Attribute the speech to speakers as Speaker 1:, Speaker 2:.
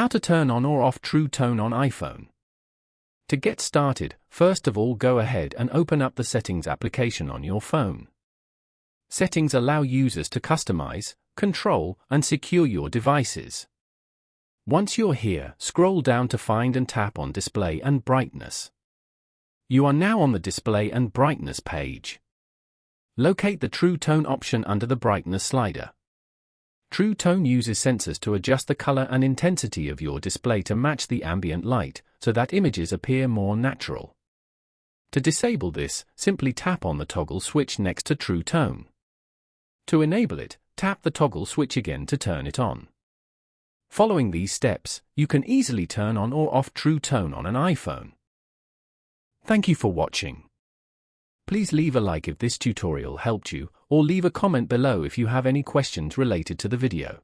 Speaker 1: How to turn on or off True Tone on iPhone. To get started, first of all go ahead and open up the Settings application on your phone. Settings allow users to customize, control, and secure your devices. Once you're here, scroll down to find and tap on Display and Brightness. You are now on the Display and Brightness page. Locate the True Tone option under the Brightness slider. True Tone uses sensors to adjust the color and intensity of your display to match the ambient light, so that images appear more natural. To disable this, simply tap on the toggle switch next to True Tone. To enable it, tap the toggle switch again to turn it on. Following these steps, you can easily turn on or off True Tone on an iPhone. Thank you for watching. Please leave a like if this tutorial helped you, or leave a comment below if you have any questions related to the video.